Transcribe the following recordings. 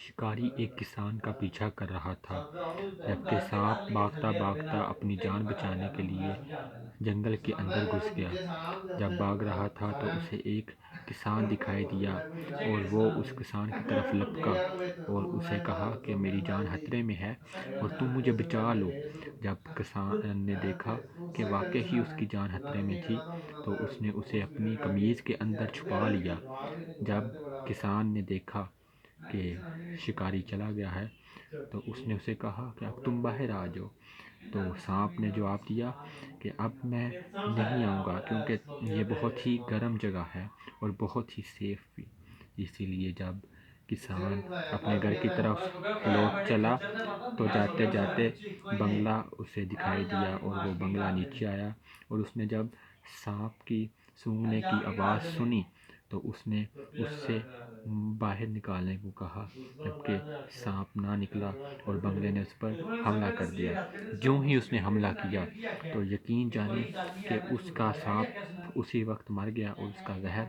شکاری ایک کسان کا پیچھا کر رہا تھا، جبکہ سانپ بھاگتا بھاگتا اپنی جان بچانے کے لیے جنگل کے اندر گھس گیا۔ جب بھاگ رہا تھا تو اسے ایک کسان دکھائی دیا اور وہ اس کسان کی طرف لپکا اور اسے کہا کہ میری جان خطرے میں ہے اور تم مجھے بچا لو۔ جب کسان نے دیکھا کہ واقعی ہی اس کی جان خطرے میں تھی تو اس نے اسے اپنی قمیض کے اندر چھپا لیا۔ جب کسان نے دیکھا کہ شکاری چلا گیا ہے تو اس نے اسے کہا کہ اب تم باہر آ جاؤ۔ تو سانپ نے جواب دیا کہ اب میں نہیں آؤں گا کیونکہ یہ بہت ہی گرم جگہ ہے اور بہت ہی سیف بھی۔ اسی لیے جب کسان اپنے گھر کی طرف لوٹ چلا تو جاتے جاتے بنگلہ اسے دکھائی دیا اور وہ بنگلہ نیچے آیا، اور اس نے جب سانپ کی سونگنے کی آواز سنی تو اس نے اس سے باہر نکالنے کو کہا، جبکہ سانپ نہ نکلا اور بنگلے نے اس پر حملہ کر دیا۔ جو ہی اس نے حملہ کیا تو یقین جانے کہ اس کا سانپ اسی وقت مر گیا اور اس کا زہر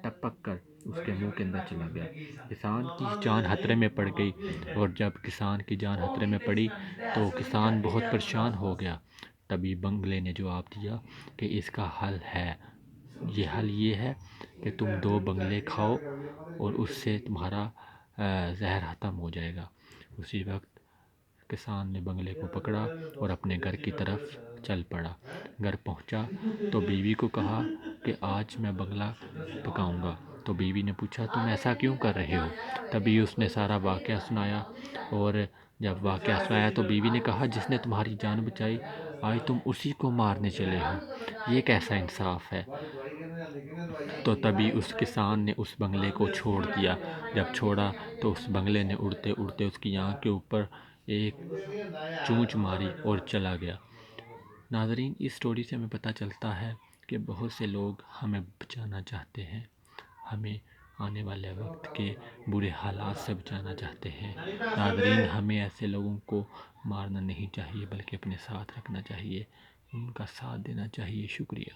ٹپک کر اس کے منہ کے اندر چلا گیا۔ کسان کی جان خطرے میں پڑ گئی، اور جب کسان کی جان خطرے میں پڑی تو کسان بہت پریشان ہو گیا۔ تبھی بنگلے نے جواب دیا کہ اس کا حل ہے، یہ حل یہ ہے کہ تم 2 بنگلے کھاؤ اور اس سے تمہارا زہر ختم ہو جائے گا۔ اسی وقت کسان نے بنگلے کو پکڑا اور اپنے گھر کی طرف چل پڑا۔ گھر پہنچا تو بیوی کو کہا کہ آج میں بنگلہ پکاؤں گا۔ تو بیوی نے پوچھا تم ایسا کیوں کر رہے ہو؟ تبھی اس نے سارا واقعہ سنایا، اور جب واقعہ سنایا تو بیوی نے کہا جس نے تمہاری جان بچائی آج تم اسی کو مارنے چلے ہو، یہ کیسا انصاف ہے؟ تو تبھی اس کسان نے اس بنگلے کو چھوڑ دیا۔ جب چھوڑا تو اس بنگلے نے اڑتے اڑتے اس کی آنکھ کے اوپر ایک چونچ ماری اور چلا گیا۔ ناظرین، اس سٹوری سے ہمیں پتہ چلتا ہے کہ بہت سے لوگ ہمیں بچانا چاہتے ہیں، ہمیں آنے والے وقت کے برے حالات سے بچانا چاہتے ہیں۔ ناظرین، ہمیں ایسے لوگوں کو مارنا نہیں چاہیے بلکہ اپنے ساتھ رکھنا چاہیے، ان کا ساتھ دینا چاہیے۔ شکریہ۔